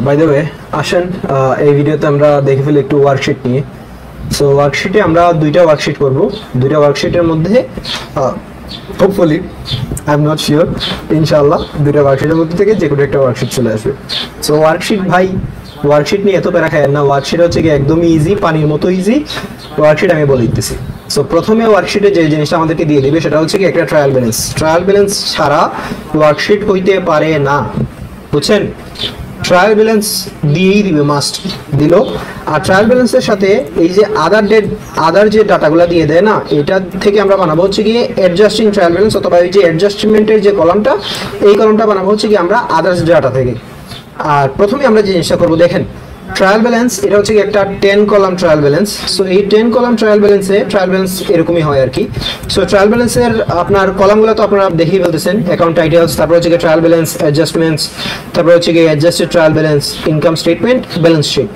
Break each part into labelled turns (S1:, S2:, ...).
S1: By the way আসেন এই ভিডিওতে আমরা দেখে ফেলি একটু ওয়ার্কশিট নিয়ে। সো ওয়ার্কশিটে আমরা দুইটা ওয়ার্কশিট করব। দুইটা ওয়ার্কশিটের মধ্যে hopefully I am not sure, ইনশাআল্লাহ দুইটা ওয়ার্কশিটের মধ্যে থেকে যে কোনো একটা ওয়ার্কশিট চলে আসবে। সো ওয়ার্কশিট ভাই, ওয়ার্কশিট নিয়ে এত প্যারা খায় না। ওয়ার্কশিট হচ্ছে কি একদমই ইজি, পানির মতো ইজি ওয়ার্কশিট। আমি বলে দিতেছি। সো প্রথমে ওয়ার্কশিটে যে জিনিসটা আমাদেরকে দিয়ে দিবে সেটা হচ্ছে কি একটা ট্রায়াল ব্যালেন্স। ট্রায়াল ব্যালেন্স ছাড়া ওয়ার্কশিট হইতে পারে না, বুঝছেন? ট্রায়াল ব্যালেন্স দিয়েই দিবে, মাস্ট দিল। আর ট্রায়াল ব্যালেন্সের সাথে এই যে আদার যে ডাটাগুলো দিয়ে দেয় না, এটা থেকে আমরা বানাবো হচ্ছে গিয়ে অ্যাডজাস্টিং ট্রায়াল ব্যালেন্স, অথবা এই যে অ্যাডজাস্টমেন্টের যে কলামটা, এই কলামটা বানাবো হচ্ছে কি আমরা আদার্স ডাটা থেকে। আর প্রথমে আমরা যে জিনিসটা করবো, দেখেন ট্রায়াল ব্যালেন্স এটা হচ্ছে একটা 10 কলাম ট্রায়াল ব্যালেন্স। সো এই 10 কলাম ট্রায়াল ব্যালেন্স এরকমই হয় আর কি। সো ট্রায়াল ব্যালেন্সের আপনার কলামগুলো তো আপনারা দেখেই ফেলতেছেন, অ্যাকাউন্ট টাইটেলস, তারপর হচ্ছে ট্রায়াল ব্যালেন্স, অ্যাডজাস্টমেন্টস, তারপর হচ্ছে adjusted trial balance, income statement, balance sheet.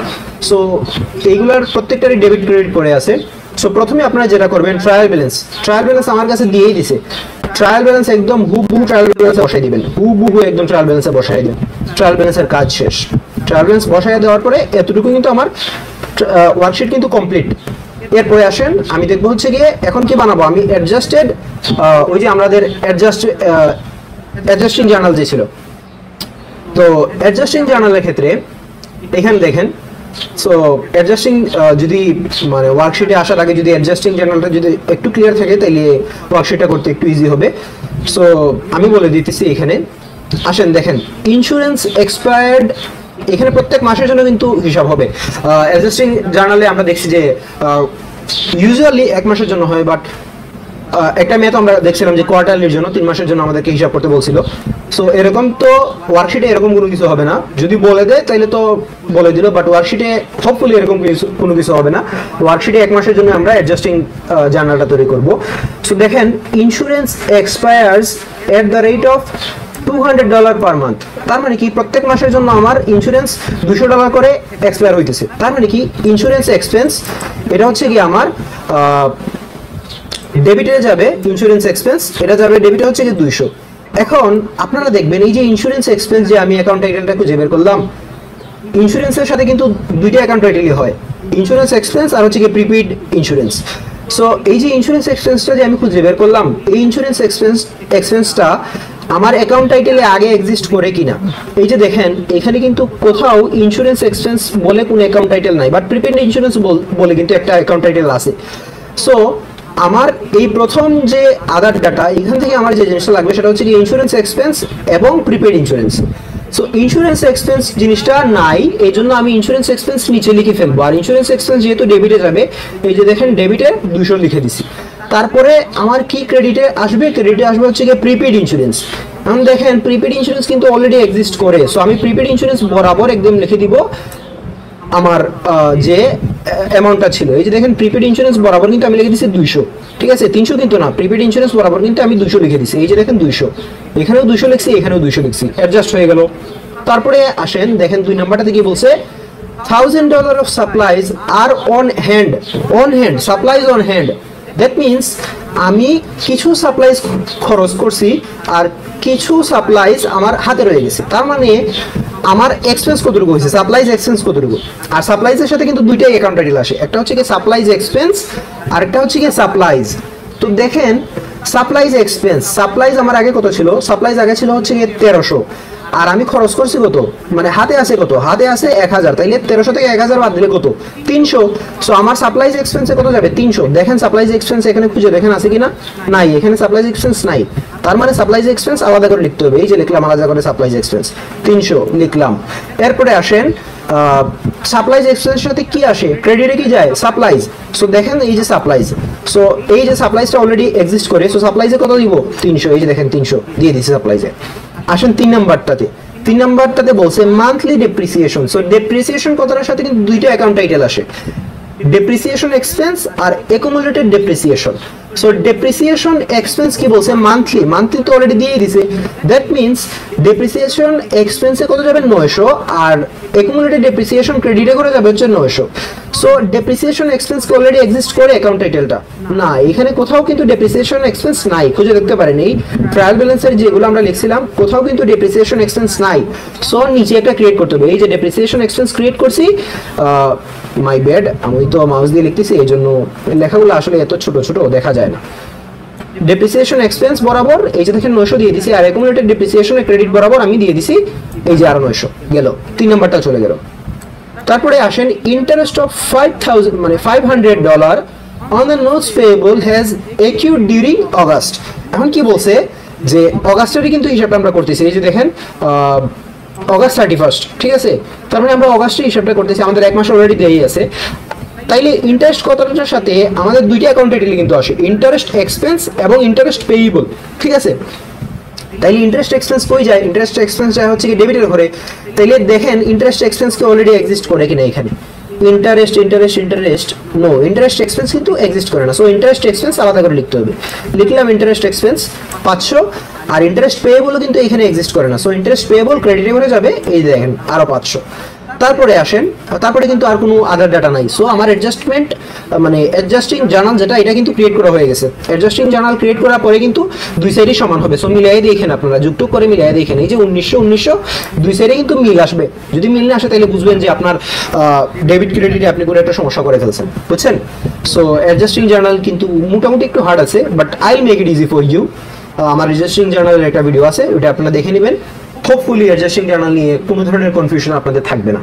S1: So এইগুলোর প্রত্যেকটারই ডেবিট ক্রেডিট করে আছে। সো প্রথমে আপনারা যেটা করবেন, ট্রায়াল ব্যালেন্স আমার কাছে দিয়েই দিছে। ট্রায়াল ব্যালেন্স একদম হুবহু ট্রায়াল ব্যালেন্সে বসাই দিবেন, হুবহু একদম ট্রায়াল ব্যালেন্সে বসাই দেন। ট্রায়াল ব্যালেন্সের কাজ শেষ। ট্রায়াল ব্যালেন্স বসাই দেওয়ার পরে এতটুকু কিন্তু আমার ওয়ার্কশিট কিন্তু কমপ্লিট। এরপরে আসেন, আমি দেখবো হচ্ছে গিয়ে এখন কি বানাবো। আমি অ্যাডজাস্টেড, ওই যে আমাদের অ্যাডজাস্টিং জার্নাল যে ছিল, তো অ্যাডজাস্টিং জার্নালের ক্ষেত্রে এখানে দেখেন। সো অ্যাডজাস্টিং যদি মানে ওয়ার্কশিটে আসার আগে যদি অ্যাডজাস্টিং জার্নালটা যদি একটু ক্লিয়ার থাকে, তাহলে ওয়ার্কশিটটা করতে একটু ইজি হবে। সো আমি বলে দিতেছি এখানে। আসেন দেখেন, ইন্স্যুরেন্স এক্সপায়ার্ড, এখানে প্রত্যেক মাসের জন্য কিন্তু হিসাব হবে। অ্যাডজাস্টিং জার্নালে আমরা দেখছি যে ইউজুয়ালি 1 মাসের জন্য হয়, বাট একটা মেয়ে তো আমরা দেখছিলাম যে কোয়ার্টারলির জন্য 3 মাসের জন্য আমাদেরকে হিসাব করতে বলছিল। সো এরকম তো ওয়ার্কশিটে এরকম কোনো কিছু হবে না। যদি বলে দেয় তাহলে তো বলে দিল, বাট ওয়ার্কশিটে হোপফুলি এরকম কোনো কিছু হবে না। ওয়ার্কশিটে 1 মাসের জন্য আমরা অ্যাডজাস্টিং জার্নালটা তৈরি করব। সো দেখেন, insurance expires at the rate of $200 per month. তার মানে কি প্রত্যেক মাসের জন্য আমার ইন্স্যুরেন্স $200 করে এক্সপায়ার হইতেছে। তার মানে কি ইন্স্যুরেন্স এক্সপেন্স এটা হচ্ছে কি আমার ডেবিটে যাবে, ইন্স্যুরেন্স এক্সপেন্স এটা যাবে ডেবিটে হচ্ছে কি 200। এখন আপনারা দেখবেন এই যে ইন্স্যুরেন্স এক্সপেন্স যে আমি অ্যাকাউন্ট টাইটেলটা খুঁজে বের করলাম, ইন্স্যুরেন্সের সাথে কিন্তু দুইটা অ্যাকাউন্ট টাইটেলই হয়, ইন্স্যুরেন্স এক্সপেন্স আর হচ্ছে কি প্রিপেইড ইন্স্যুরেন্স। সো এই যে ইন্স্যুরেন্স এক্সপেন্সটা যে আমি খুঁজে বের করলাম, এই ইন্স্যুরেন্স এক্সপেন্সটা আমার অ্যাকাউন্ট টাইটেলে আগে এক্সিস্ট করে কিনা। এই যে দেখেন, এখানে কিন্তু কোথাও ইন্স্যুরেন্স এক্সপেন্স বলে কোনো অ্যাকাউন্ট টাইটেল নাই, বাট প্রিপেইড ইন্স্যুরেন্স বলে কিন্তু একটা অ্যাকাউন্ট টাইটেল আছে। সো আমার এই প্রথম যে আদার ডাটা, এখান থেকে আমার যে জিনিসটা লাগবে সেটা হচ্ছে কি ইন্স্যুরেন্স এক্সপেন্স এবং prepaid insurance. So insurance expense জিনিসটা নাই, এই জন্য আমি ইন্স্যুরেন্স এক্সপেন্স নিচে লিখে ফেলবো। আর ইন্স্যুরেন্স এক্সপেন্স যেহেতু ডেবিটে যাবে, এই যে দেখেন ডেবিটে 200 লিখে দিছি। তারপরে আমার কি ক্রেডিটে আসবে, ক্রেডিটে আসবে হচ্ছে কি প্রিপেইড ইন্স্যুরেন্স। এখন দেখেন প্রিপেইড ইন্স্যুরেন্স কিন্তু অলরেডি এক্সিস্ট করে। সো আমি প্রিপেইড ইন্স্যুরেন্স বরাবর একদম লিখে দিব আমার যে অ্যামাউন্টটা ছিল। এই যে দেখেন প্রিপেইড ইন্স্যুরেন্স বরাবর কিন্তু আমি লিখে দিচ্ছি 200, ঠিক আছে, 300 কিন্তু না। প্রিপেইড ইন্স্যুরেন্স বরাবর কিন্তু আমি 200 লিখে দিচ্ছি। এই যে দেখেন 200, এখানেও 200 লিখছি, এখানেও 200 লিখছি, অ্যাডজাস্ট হয়ে গেল। তারপরে আসেন দেখেন 2 নাম্বারটাতে কি বলছে, $1000 of supplies are on hand. Supplies on hand, that means আমি কিছু সাপ্লাইজ খরচ করছি আর কিছু সাপ্লাইজ আমার হাতে রয়ে গেছে। তার মানে আমার এক্সপেন্স কতটুকু হয়েছে, সাপ্লাইজ এক্সপেন্স কতটুকু। আর সাপ্লাইজের সাথে কিন্তু দুইটাই অ্যাকাউন্ট টাইটেল আসে, একটা হচ্ছে কি সাপ্লাইজ এক্সপেন্স আর একটা হচ্ছে কি সাপ্লাইজ। তো দেখেন সাপ্লাইজ এক্সপেন্স, সাপ্লাইজ আমার আগে কত ছিল, সাপ্লাইজ আগে ছিল হচ্ছে কি 1300, আর আমি খরচ করছি কত, মানে হাতে আছে কত, হাতে আছে 1000, তাইলে 1300 থেকে 1000 বাদ দিলে কত, 300। সো আমার সাপ্লাইজ এক্সপেন্সে কত যাবে, 300। দেখেন সাপ্লাইজ এক্সপেন্স এখানে খুঁজে দেখেন আছে কিনা, নাই, এখানে সাপ্লাইজ এক্সপেন্স নাই। তার মানে সাপ্লাইজ এক্সপেন্স আলাদা করে লিখতে হবে। এই যে লিখলাম আলাদা করে সাপ্লাইজ এক্সপেন্স 300 লিখলাম। এরপরে আসেন সাপ্লাইজ এক্সপেন্সের সাথে কি আসে, ক্রেডিটে কি যায়, সাপ্লাইজ। সো দেখেন এই যে সাপ্লাইজ, সো এই যে সাপ্লাইজটা অলরেডি এক্সিস্ট করে, সো সাপ্লাইজে কত দিব, 300। এই যে দেখেন 300 দিয়ে দিয়েছি সাপ্লাইজে। আসেন 3 নাম্বারটাতে বলছে মান্থলি ডেপ্রিসিয়েশন। সো ডেপ্রিসিয়েশন কথাটার সাথে কিন্তু দুইটা অ্যাকাউন্ট টাইটেল আসে, ডেপ্রিসিয়েশন এক্সপেন্স আর accumulated depreciation. So depreciation expense কি বলছে মান্থলি, মান্থলি তো অলরেডি দিয়ে দিয়েছে, দ্যাট মিন্স ডেপ্রিসিয়েশন এক্সপেন্সে কত যাবে 900 আর অ্যাকুমুলেটেড ডেপ্রিসিয়েশন ক্রেডিটে করে যাবে হচ্ছে 900। সো ডেপ্রিসিয়েশন এক্সপেন্স কি অলরেডি এক্সিস্ট করে অ্যাকাউন্ট টাইটেলটা? না, এখানে কোথাও কিন্তু ডেপ্রিসিয়েশন এক্সপেন্স নাই, খুঁজে দেখতে পারেন এই ট্রায়াল ব্যালেন্সের যেগুলো আমরা লিখছিলাম কোথাও কিন্তু ডেপ্রিসিয়েশন এক্সপেন্স নাই। সো নিচে একটা ক্রিয়েট করতে হবে, এই যে ডেপ্রিসিয়েশন এক্সপেন্স ক্রিয়েট করছি, মাই ব্যাড, আমি তো মাউস দিয়ে লিখতেছি এই জন্য লেখাগুলো আসলে এত ছোট ছোট দেখা যায় না। ডেপ্রিসিয়েশন এক্সপেন্স বরাবর এই যে দেখেন 900 দিয়ে দিছি, আর অ্যাকুমুলেটেড ডেপ্রিসিয়েশনের ক্রেডিট বরাবর আমি দিয়ে দিছি এই যে আরো 900 গেল, 3 নাম্বারটা চলে গেল। তারপরে আসেন ইন্টারেস্ট অফ 5000 মানে $500 on the notes payable has accrued during August. এখন কি বলছে যে অগাস্টেরই কিন্তু হিসাবটা আমরা করতেছি, এই যে দেখেন অগাস্ট 31, ঠিক আছে, তার মানে আমরা অগাস্টের হিসাবটা করতেছি, আমাদের এক মাস অলরেডি দেই আছে। তাইলে ইন্টারেস্ট কতটার সাথে আমাদের দুইটা অ্যাকাউন্ট টাইটেল কিন্তু আসে, ইন্টারেস্ট এক্সপেন্স এবং ইন্টারেস্ট পেয়েবল, ঠিক আছে। তাইলে ইন্টারেস্ট এক্সপেন্স কই যায়? ইন্টারেস্ট এক্সপেন্স যায় হচ্ছে কি ডেবিটের ঘরে। তাইলে দেখেন ইন্টারেস্ট এক্সপেন্স কি অলরেডি এক্সিস্ট করে কিনা এখানে, interest interest interest no, interest expense কিন্তু এক্সিস্ট করে না। সো ইন্টারেস্ট এক্সপেন্স আলাদা করে লিখতে হবে, লিখলাম ইন্টারেস্ট এক্সপেন্স 500, আর ইন্টারেস্ট পেয়েবল কিন্তু এখানে এক্সিস্ট করে না। সো ইন্টারেস্ট পেয়েবল ক্রেডিটে করে যাবে, এই দেখেন আরো 500। তারপরে আসেন, তারপরে কিন্তু আর কোনো আদার ডাটা নাই। সো আমার অ্যাডজাস্টমেন্ট মানে অ্যাডজাস্টিং জার্নাল যেটা, এটা কিন্তু ক্রিয়েট করা হয়ে গেছে। অ্যাডজাস্টিং জার্নাল ক্রিয়েট করার পরে কিন্তু দুই সাইডই সমান হবে। সো মিলিয়ে দেখেন, আপনারা যুক্ত করে মিলিয়ে দেখেন, এই যে 1900 দুই সাইডে কিন্তু মিল আসবে। যদি মিল না আসে তাহলে বুঝবেন যে আপনার ডেবিট ক্রেডিটে আপনি কোনো একটা সমস্যা করে ফেলছেন, বুঝছেন। সো অ্যাডজাস্টিং জার্নাল কিন্তু মোটামুটি একটু হার্ড আছে, but I will make it easy for you. আমার অ্যাডজাস্টিং জার্নালের একটা ভিডিও আছে, ওটা আপনারা দেখে নেবেন। হোপফুলি অ্যাডজাস্টিং জার্নাল নিয়ে কোনো ধরনের কনফিউশন আপনাদের থাকবে না।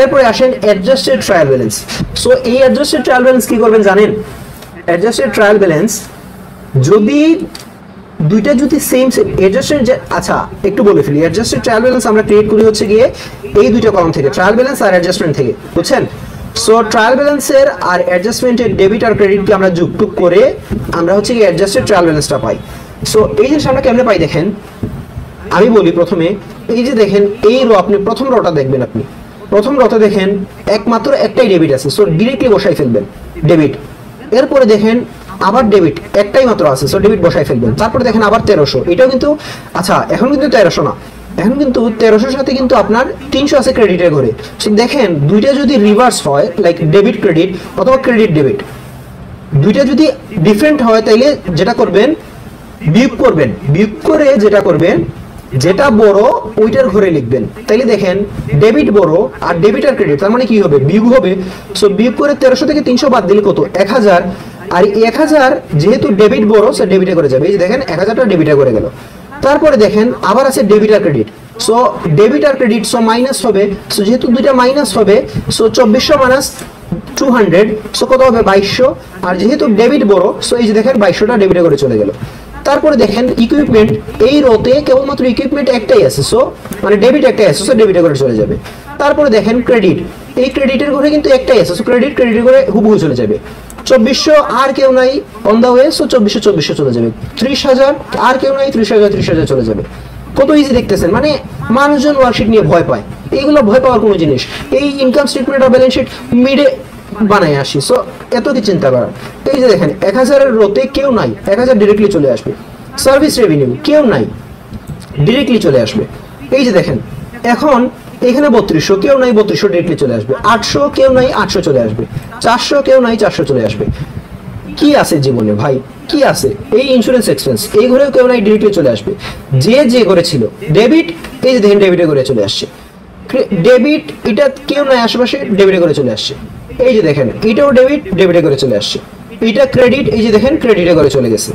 S1: এরপরে আসেন অ্যাডজাস্টেড ট্রায়াল ব্যালেন্স। সো এই অ্যাডজাস্টেড ট্রায়াল ব্যালেন্স কি করবেন জানেন? অ্যাডজাস্টেড ট্রায়াল ব্যালেন্স যদি দুইটা যদি সেম অ্যাডজাস্টেড, আচ্ছা একটু বলে ফেলি, অ্যাডজাস্টেড ট্রায়াল ব্যালেন্স আমরা ক্রিয়েট করি হচ্ছে গিয়ে এই দুইটা কলাম থেকে, ট্রায়াল ব্যালেন্স আর অ্যাডজাস্টমেন্ট থেকে, বুঝছেন। সো ট্রায়াল ব্যালেন্সের আর অ্যাডজাস্টমেন্টের ডেবিট আর ক্রেডিটকে আমরা যুক্ত করে আমরা হচ্ছে গিয়ে অ্যাডজাস্টেড ট্রায়াল ব্যালেন্সটা পাই। সো এই জিনিস আমরা কেমনে পাই দেখেন, আমি বলি প্রথমে, এই যে দেখেন এই রো, আপনি প্রথম রোটা দেখবেন, আপনি প্রথম রোতে দেখেন একমাত্র একটাই ডেবিট আছে, সো ডিরেক্টলি বসাই ফেলবেন ডেবিট। এরপরে দেখেন আবার ডেবিট একটাই মাত্র আছে, সো ডেবিট বসাই ফেলবেন। তারপরে দেখেন আবার 1300, এটাও কিন্তু, আচ্ছা এখন কিন্তু 1300 না, এখন কিন্তু 1300 সাথে কিন্তু আপনার 300 আছে ক্রেডিটের ঘরে। সো দেখেন দুইটা যদি রিভার্স হয়, লাইক ডেবিট ক্রেডিট অথবা ক্রেডিট ডেবিট, দুইটা যদি ডিফারেন্ট হয় তাইলে যেটা করবেন বিয়োগ করবেন, বিয়োগ করে যেটা করবেন, যেটা বড় ওইটার ঘরে লিখবেন। তাইলে দেখেন ডেবিট বড় আর ডেবিট আর ক্রেডিট, তার মানে কি হবে বিয়োগ হবে। সো বিয়োগ করে 1300 থেকে 300 বাদ দিলে কত 1000, আর 1000 যেহেতু ডেবিট বড় সো ডেবিটে করে যাবে, এই যে দেখেন 1000টা ডেবিটে করে গেল। তারপরে দেখেন আবার আছে ডেবিট আর ক্রেডিট, সো ডেবিট আর ক্রেডিট সো মাইনাস হবে, সো যেহেতু দুইটা মাইনাস হবে সো 2400 মাইনাস 200, সো কত হবে 2200, আর যেহেতু ডেবিট বড় সো এই যে দেখেন 2200টা ডেবিটে করে চলে গেল। তারপরে দেখেন ইকুইপমেন্ট, এই রোতে কেবলমাত্র ইকুইপমেন্ট একটাই আছে, সো মানে ডেবিট একটাই আছে, সো ডেবিটে করে চলে যাবে। তারপরে দেখেন ক্রেডিট, এই ক্রেডিটের ঘরে কিন্তু একটাই আছে, সো ক্রেডিট ক্রেডিটের ঘরে হুবহু চলে যাবে। 2400 আর কেউ নাই অন দা ওয়ে, সো 2400 চলে যাবে। 30000 আর কেউ নাই, 30000 চলে যাবে। কত ইজি দেখতেছেন, মানে মানুষজন ওয়ার্কশিট নিয়ে ভয় পায়, এইগুলো ভয় পাওয়ার কোনো জিনিস, এই ইনকাম স্টেটমেন্ট আর ব্যালেন্স শিট মিডে বানাই আসি, সো এত কি চিন্তা করার। এই যে দেখেন 1000 এর রোতে কেউ নাই, 1000 ডিরেক্টলি চলে আসবে। সার্ভিস রেভিনিউ কেউ নাই, ডিরেক্টলি চলে আসবে। এই যে দেখেন এখন এখানে 3200 কেউ নাই, 3200 ডিরেক্টলি চলে আসবে। 800 কেউ নাই, 800 চলে আসবে। 400 কেউ নাই, 400 চলে আসবে। কি আছে জীবনে ভাই, কি আছে? এই ইন্স্যুরেন্স এক্সপেন্স, এই ঘরেও কেউ নাই, ডিরেক্টলি চলে আসবে। যে ঘরে ছিল ডেবিট, এই যে দেখেন ডেবিটে করে চলে আসছে। ডেবিট এটা কেউ নাই আশেপাশে, ডেবিটে করে চলে আসছে। এই যে দেখেন এটাও ডেবিট, ডেবিটে করে চলে আসছে। এটা ক্রেডিট, এই যে দেখেন ক্রেডিটে করে চলে গেছে।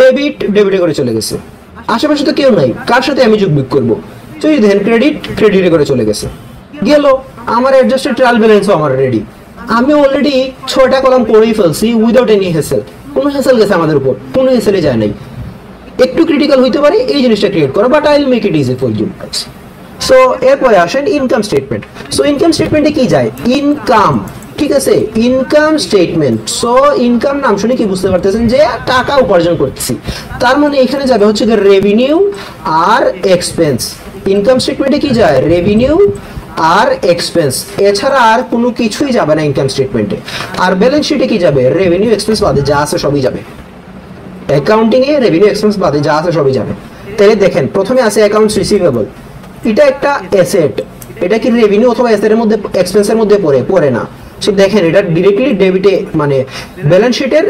S1: ডেবিট ডেবিটে করে চলে গেছে। আশেপাশে তো কেউ নাই, কার সাথে আমি যোগবিয়োগ করবো? তো এই দেখেন ক্রেডিট ক্রেডিটে করে চলে গেছে। গেল আমার অ্যাডজাস্টেড ট্রায়াল ব্যালেন্সও আমার রেডি। আমি অলরেডি 6টা কলাম করেই ফেলছি উইদাউট এনি হেসেল। কোনো হেসেল গেছে আমাদের উপর? কোনো হেসেলে যায় নাই। একটু ক্রিটিক্যাল হইতে পারে এই জিনিসটা ক্রিয়েট করা, but I will make it easy for you guys. So এরপরে আসেন ইনকাম স্টেটমেন্ট। সো ইনকাম স্টেটমেন্টে কি যায়? ইনকাম, ঠিক আছে, ইনকাম স্টেটমেন্ট। সো ইনকাম নাম শুনে কি বুঝতে পারতেছেন যে টাকা উপার্জন করতেছি, তার মানে এখানে যাবে হচ্ছে রেভিনিউ আর এক্সপেন্স। ইনকাম স্টেটমেন্টে কি যায়? রেভিনিউ আর এক্সপেন্স, এছাড়া আর কোনো কিছুই যাবে না ইনকাম স্টেটমেন্টে। আর ব্যালেন্স শিটে কি যাবে? রেভিনিউ এক্সপেন্স বাদে যা আছে সবই যাবে। অ্যাকাউন্টিং এ রেভিনিউ এক্সপেন্স বাদে যা আছে সবই যাবে। তাহলে দেখেন প্রথমে আছে অ্যাকাউন্টস রিসিভেবল, এটা একটা অ্যাসেট, এটা কি রেভিনিউ অথবা অ্যাসেটের মধ্যে এক্সপেন্সের মধ্যে পড়ে না। সো দেখেন এটা ডিরেক্টলি ডেবিটে মানে ব্যালেন্স শিটের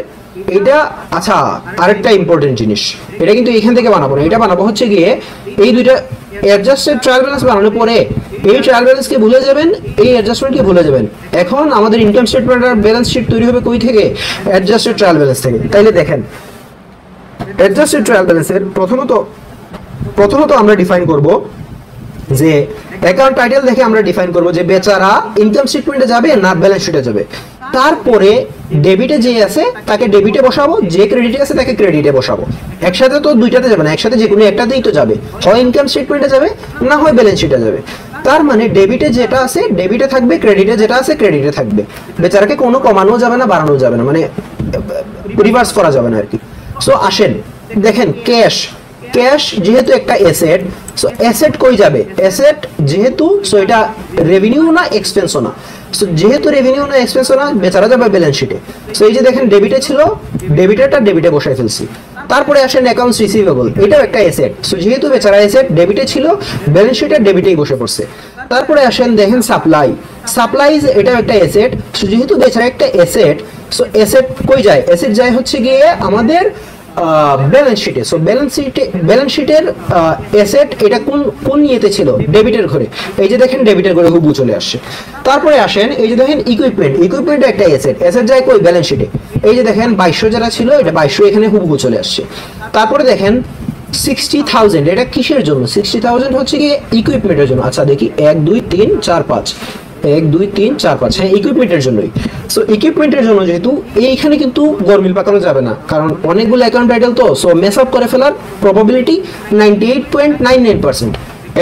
S1: এটা। আচ্ছা আরেকটা ইম্পর্টেন্ট জিনিস, এটা কিন্তু এখান থেকে বানাবো না, এটা বানাবো হচ্ছে গিয়ে এই দুইটা অ্যাডজাস্টেড ট্রায়াল ব্যালেন্স বানানোর পরে এই ট্রায়াল ব্যালেন্সকে ভুলে যাবেন, এই অ্যাডজাস্টমেন্টকে ভুলে যাবেন। এখন আমাদের ইনকাম স্টেটমেন্ট আর ব্যালেন্স শিট তৈরি হবে কই থেকে? অ্যাডজাস্টেড ট্রায়াল ব্যালেন্স থেকে। তাইলে দেখেন অ্যাডজাস্টেড ট্রায়াল ব্যালেন্সের প্রথমত আমরা ডিফাইন করব যে অ্যাকাউন্ট টাইটেল দেখে আমরা ডিফাইন করব যে বেচারা ইনকাম স্টেটমেন্টে যাবে না ব্যালেন্স শিটে যাবে। তারপরে ডেবিটে যে আছে তাকে ডেবিটে বসাবো, যে ক্রেডিটে আছে তাকে ক্রেডিটে বসাবো। একসাথে তো দুইটাতে যাবে না, একসাথে যে কোনো একটাতেই তো যাবে, হয় ইনকাম স্টেটমেন্টে যাবে না হয় ব্যালেন্স শিটে যাবে। তার মানে ডেবিটে যেটা আছে ডেবিটে থাকবে, ক্রেডিটে যেটা আছে ক্রেডিটে থাকবে। বেচারাকে কোনো কমানো যাবে না, বাড়ানো যাবে না, মানে রিভার্স করা যাবে না আর কি। সো আসেন দেখেন ক্যাশ যেহেতু একটা অ্যাসেট, সো অ্যাসেট কই যাবে? অ্যাসেট যেহেতু, সো এটা রেভিনিউ না এক্সপেন্সও না। সো যেহেতু রেভিনিউ না এক্সপেন্সও না, বেচারা যাবে ব্যালেন্স শিটে। সো এই যে দেখেন ডেবিটে ছিল, ডেবিটেরটা ডেবিটে বসাই ফেলছি। তারপরে আসেন অ্যাকাউন্টস রিসিভেবল, এটাও একটা অ্যাসেট। সো যেহেতু বেচারা অ্যাসেট, ডেবিটে ছিল, ব্যালেন্স শিটে ডেবিটেই বসে পড়ছে। তারপরে আসেন দেখেন সাপ্লাইজ, এটাও একটা অ্যাসেট। সো যেহেতু বেচারা একটা অ্যাসেট, সো অ্যাসেট কই যায়? অ্যাসেট যায় হচ্ছে গিয়ে আমাদের ব্যালেন্স শিটে। সো ব্যালেন্স শিটের অ্যাসেট এটা কোন ইয়েতে ছিল? ডেবিটের ঘরে। এই যে দেখেন ডেবিটের ঘরে হুবহু চলে আসছে। তারপরে আসেন এই যে দেখেন ইকুইপমেন্ট একটা অ্যাসেট যায় কই? ব্যালেন্স শিটে। এই যে দেখেন 2200 যারা ছিল, এটা 2200 এখানে হুবহু চলে আসছে। তারপরে দেখেন 60,000, এটা কিসের জন্য? 60,000 হচ্ছে কি ইকুইপমেন্টের জন্য। আচ্ছা দেখি 1 2 3 4 5, 1 2 3 4 5, হ্যাঁ ইকুইপমেন্টের জন্যই। সো ইকুইপমেন্টের জন্য যেহেতু এইখানে কিন্তু গরমিল পাকানো যাবে না, কারণ অনেকগুলো অ্যাকাউন্ট টাইটেল তো। সো মেস আপ করে ফেলার প্রবাবিলিটি 98.99%,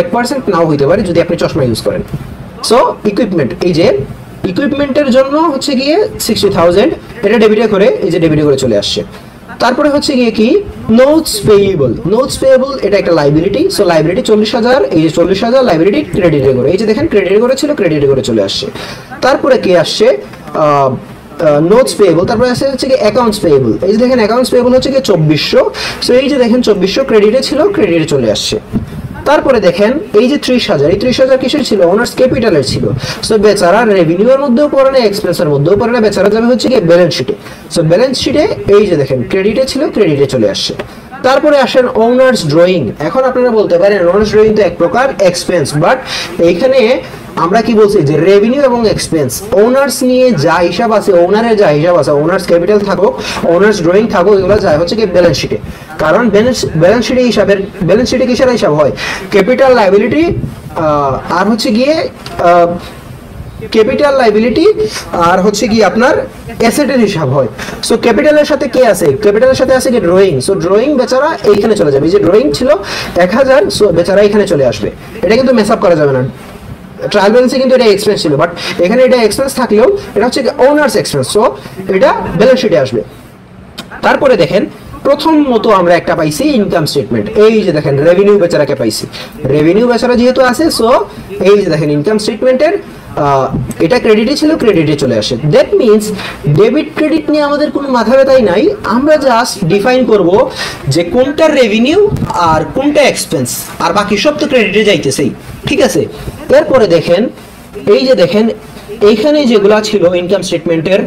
S1: 1% নাও হইতে পারে যদি আপনি চশমা ইউজ করেন। সো ইকুইপমেন্ট, এই যে ইকুইপমেন্টের জন্য হচ্ছে গিয়ে 60,000, এটা ডেবিটে করে, এই যে ডেবিটে করে চলে আসছে। তারপরে হচ্ছে গিয়ে কি নোটস পেয়েবল, এটা একটা লাইবিলিটি। সো লাইবিলিটি 40,000, এই যে 40,000 লাইবিলিটি ক্রেডিটে করে, এই যে দেখেন ক্রেডিটে করে ছিল, ক্রেডিটে করে চলে আসছে। তারপরে কি আসছে? Notes payable. তারপরে আসছে হচ্ছে কি অ্যাকাউন্টস পেয়েবল, এই যে দেখেন অ্যাকাউন্টস পেয়েবল হচ্ছে কি 2400। সো এই যে দেখেন 2400 ক্রেডিটে ছিল, ক্রেডিটে চলে আসছে। তারপরে দেখেন এই যে 30,000, এই 30,000 কিসের ছিল? ওনার্স ক্যাপিটালের ছিল। সো বেচারা রেভিনিউর মধ্যেও পড়ে না, এক্সপেন্সের মধ্যেও পড়ে না, বেচারা যাবে হচ্ছে কি ব্যালেন্স শিটে। সো ব্যালেন্স শিটে এই যে দেখেন ক্রেডিটে ছিল, ক্রেডিটে চলে আসছে। তারপরে আসেন ওনার্স ড্রয়িং। এখন আপনারা বলতে পারেন ওনার্স ড্রয়িং তো এক প্রকার এক্সপেন্স, বাট এইখানে আমরা কি বলছি যে রেভিনিউ এবং এক্সপেন্স ওনার্স নিয়ে যা হিসাব আছে, ওনারের যা হিসাব আছে, ওনার্স ক্যাপিটাল থাকুক, ওনার্স ড্রয়িং থাকুক, এগুলো যায় হচ্ছে কি ব্যালেন্স শিটে। কারণ ব্যালেন্স শিটে হিসাবের, ব্যালেন্স শিটে কিসের হিসাব হয়? ক্যাপিটাল লাইবিলিটি আর হচ্ছে গিয়ে ক্যাপিটাল লাইবিলিটি আর হচ্ছে কি আপনার অ্যাসেটের হিসাব হয়। সো ক্যাপিটালের সাথে কে আছে? ক্যাপিটালের সাথে আছে কি ড্রয়িং। সো ড্রয়িং বেচারা এইখানে চলে যাবে, এই যে ড্রয়িং ছিল 1000, সো বেচারা এখানে চলে আসবে। এটা কিন্তু মেস আপ করা যাবে না, ট্রায়াল ব্যালেন্সে কিন্তু এটা এক্সপেন্স ছিল, বাট এখানে এটা এক্সপেন্স থাকলেও এটা হচ্ছে ওনার্স এক্সপেন্স, সো এটা ব্যালেন্স শিটে আসবে। তারপরে দেখেন প্রথম মতো আমরা একটা পাইছি ইনকাম স্টেটমেন্ট, এই যে দেখেন রেভিনিউ বেচারাকে পাইছি। রেভিনিউ বেচারা যেহেতু আছে, সো এই যে দেখেন ইনকাম স্টেটমেন্টের এটা ক্রেডিটে ছিল, ক্রেডিটে চলে আসে। দ্যাট মিনস ডেবিট ক্রেডিট নিয়ে আমাদের কোনো মাথা ব্যথাই নাই, আমরা জাস্ট ডিফাইন করব যে কোনটা রেভিনিউ আর কোনটা এক্সপেন্স, আর বাকি সব তো ক্রেডিটে যাইতেছেই, ঠিক আছে। এরপরে দেখেন এই যে দেখেন এইখানে যেগুলা ছিল ইনকাম স্টেটমেন্টের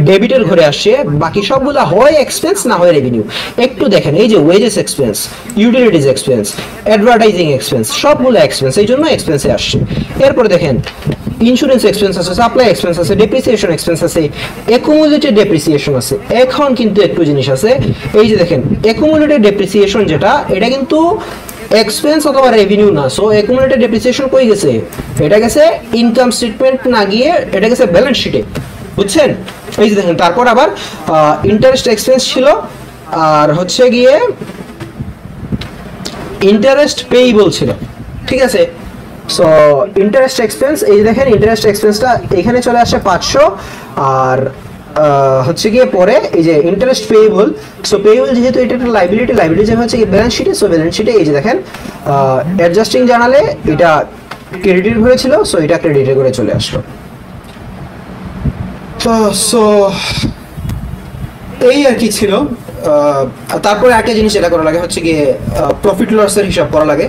S1: ডেবিটের ঘরে আসছে, বাকি সবগুলা হয় এক্সপেন্স না হয় রেভিনিউ। একটু দেখেন এই যে wages expense, utilities expense, advertising expense, সবগুলো এক্সপেন্স, এই জন্য এক্সপেন্সে আসছে। এরপরে দেখেন ইন্স্যুরেন্স এক্সপেন্স আছে, সাপ্লাই এক্সপেন্স আছে, ডেপ্রিসিয়েশন এক্সপেন্স আছে, অ্যাকুমুলেটেড ডেপ্রিসিয়েশন আছে। এখন কিন্তু একটু জিনিস আছে, এই যে দেখেন অ্যাকুমুলেটেড ডেপ্রিসিয়েশন যেটা, এটা কিন্তু এক্সপেন্স অথবা রেভিনিউ না। সো অ্যাকুমুলেটেড ডেপ্রিসিয়েশন কই গেছে? এটা গেছে ইনকাম স্টেটমেন্ট না গিয়ে এটা গেছে ব্যালেন্স শিটে, বুঝছেন? এই যে দেখেন তারপর আবার ইন্টারেস্ট এক্সপেন্স ছিল, আর হচ্ছে গিয়ে ইন্টারেস্ট পেয়েবল ছিল, ঠিক আছে। সো ইন্টারেস্ট এক্সপেন্স, এই যে দেখেন ইন্টারেস্ট এক্সপেন্সটা এখানে চলে আসে 500, আর হচ্ছে গিয়ে পরে এই যে ইন্টারেস্ট পেয়েবল। সো পেয়েবল যেহেতু এটা একটা লাইবিলিটি, লাইবিলিটি যে হচ্ছে ব্যালেন্স শিটে, সো ব্যালেন্স শিটে এই যে দেখেন অ্যাডজাস্টিং জার্নালে এটা ক্রেডিটের ঘরে ছিল, সো এটা ক্রেডিটের ঘরে চলে আসলো। সো এই আর কি ছিল। তারপরে একটা জিনিস যেটা করা লাগে হচ্ছে গিয়ে প্রফিট লসের হিসাব করা লাগে।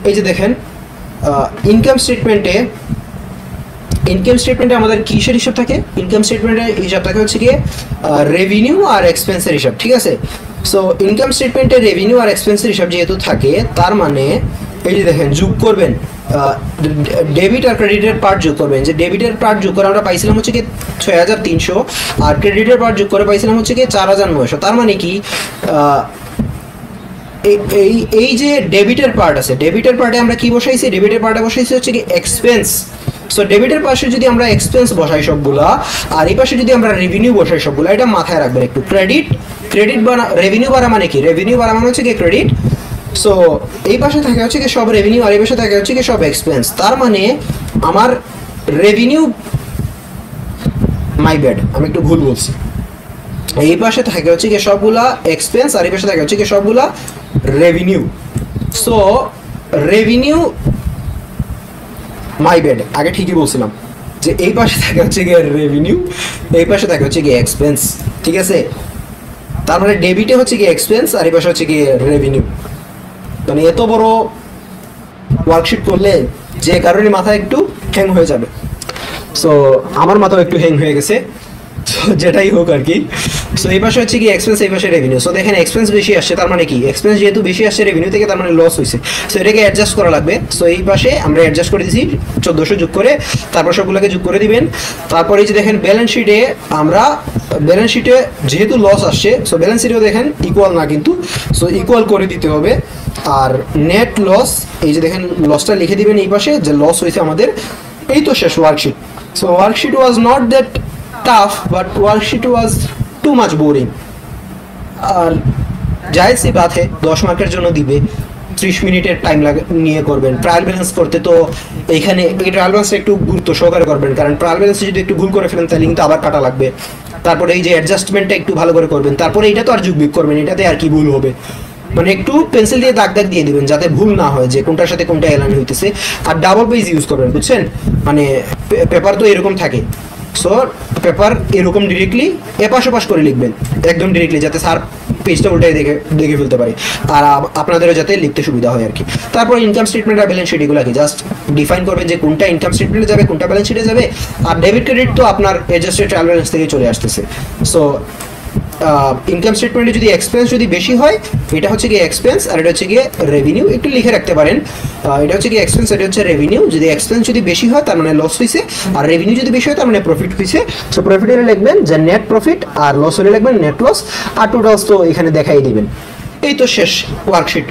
S1: এই যে দেখেন ইনকাম স্টেটমেন্টে আমাদের কিসের হিসাব থাকে? ইনকাম স্টেটমেন্টের হিসাব থাকে হচ্ছে গিয়ে রেভিনিউ আর এক্সপেন্সের হিসাব, ঠিক আছে। সো ইনকাম স্টেটমেন্টে রেভিনিউ আর এক্সপেন্সের হিসাব যেহেতু থাকে, তার মানে এই যে দেখেন যোগ করবেন ডেবিট আর ক্রেডিটের পার্ট যোগ করবেন। যে ডেবিটের পার্ট যোগ করে আমরা পাইছিলাম হচ্ছে কি 6300, আর ক্রেডিটের পার্ট যোগ করে পাইছিলাম হচ্ছে কি 4900। তার মানে কি এই যে ডেবিটের পার্ট আছে, ডেবিটের পার্টে আমরা কি বসাইছি? ডেবিটের পার্টে বসাইছি হচ্ছে কি এক্সপেন্স। সো ডেবিটের পাশে যদি আমরা এক্সপেন্স বসাই সবগুলা, আর এই পাশে যদি আমরা রেভিনিউ বসাই সবগুলা, এটা মাথায় রাখবেন একটু। ক্রেডিট বাড়া, রেভিনিউ বাড়া মানে কি? রেভিনিউ বাড়া মানে হচ্ছে কি ক্রেডিট। সো এই পাশে থাকে হচ্ছে কি সব রেভিনিউ, আর এই পাশে থাকে হচ্ছে কি সব এক্সপেন্স। তার মানে আমার রেভিনিউ, মাই ব্যাড, আমি একটু ভুল বলছি। এই পাশে থাকে হচ্ছে কি সবগুলা এক্সপেন্স, আর এই পাশে থাকে হচ্ছে কি সবগুলা revenue. So revenue, my bad, আগে ঠিকই বলছিলাম যে এই পাশে থাকে হচ্ছে গিয়ে রেভিনিউ, এই পাশে থাকে হচ্ছে গিয়ে এক্সপেন্স, ঠিক আছে। তার মানে ডেবিটে হচ্ছে গিয়ে এক্সপেন্স, আর এই পাশে হচ্ছে গিয়ে রেভিনিউ। মানে এত বড় ওয়ার্কশিট করলে যে কারণে মাথা একটু হ্যাং হয়ে যাবে। সো আমার মাথাও একটু হ্যাং হয়ে গেছে, যেটাই হোক আর কি। সো এই পাশে হচ্ছে কি এক্সপেন্স, এই পাশে রেভিনিউ। সো দেখেন এক্সপেন্স বেশি আসছে, তার মানে কি এক্সপেন্স যেহেতু বেশি আসছে রেভিনিউ থেকে, তার মানে লস হয়েছে। সো এটাকে অ্যাডজাস্ট করা লাগবে। সো এই পাশে আমরা অ্যাডজাস্ট করে দিয়েছি 1400 যোগ করে, তারপর সবগুলোকে যোগ করে দিবেন। তারপর এই যে দেখেন ব্যালেন্স শিটে যেহেতু লস আসছে, সো ব্যালেন্স শিটেও দেখেন ইকুয়াল না কিন্তু, সো ইকুয়াল করে দিতে হবে। আর নেট লস, এই যে দেখেন লসটা লিখে দিবেন এই পাশে, যে লস হয়েছে আমাদের। এই তো শেষ worksheet. So worksheet was not that tough, but worksheet was too much boring. আর জায়েজ সি বাত হে, 10 মার্কের জন্য দিবে, 30 মিনিটের টাইম নিয়ে করবেন। ট্রায়াল ব্যালেন্স করতে তো এইখানে এই ট্রায়াল ব্যালেন্সটা একটু গুরুত্ব সহকারে করবেন, কারণ ট্রায়াল ব্যালেন্সে যদি একটু ভুল করে ফেলেন তাহলে কিন্তু আবার কাটা লাগবে। তারপরে এই যে অ্যাডজাস্টমেন্টটা একটু ভালো করে করবেন। তারপরে এটা তো আর যুগবিক করবেন, এটাতে আর কি ভুল হবে, মানে একটু পেন্সিল দিয়ে দাগ দাগ দিয়ে দিবেন যাতে ভুল না হয় যে কোনটার সাথে কোনটা অ্যালাইন হইতেছে। আর ডাবল পেজ ইউজ করবেন, বুঝছেন? মানে পেপার তো এরকম থাকে, সো পেপার এরকম ডিরেক্টলি এপাশ ওপাশ করে লিখবেন, একদম ডিরেক্টলি, যাতে স্যার পেজটা উল্টাই দেখে ফেলতে পারে, আর আপনাদেরও যাতে লিখতে সুবিধা হয় আর কি। তারপর ইনকাম স্টেটমেন্ট আর ব্যালেন্স শিট এগুলো কি জাস্ট ডিফাইন করবেন যে কোনটা ইনকাম স্টেটমেন্টে যাবে, কোনটা ব্যালেন্স শিটে যাবে। আর ডেবিট ক্রেডিট তো আপনার অ্যাডজাস্টেড ট্রায়াল ব্যালেন্স থেকে চলে আসতেছে। সো ইনকাম স্টেটমেন্টে যদি এক্সপেন্স যদি বেশি হয়, এটা হচ্ছে গিয়ে এক্সপেন্স, আর এটা হচ্ছে গিয়ে রেভিনিউ। একটু লিখে রাখতে পারেন, এটা হচ্ছে গিয়ে এক্সপেন্স, এটা হচ্ছে রেভিনিউ। যদি এক্সপেন্স যদি বেশি হয় তার মানে লস হয়েছে, আর রেভিনিউ যদি বেশি হয় তার মানে প্রফিট হয়েছে। সো প্রফিট হলে লিখবেন যে নেট প্রফিট, আর লস হলে লিখবেন নেট লস, আর টোটালস তো এখানে দেখাই দিবেন। এই তো শেষ ওয়ার্কশিট।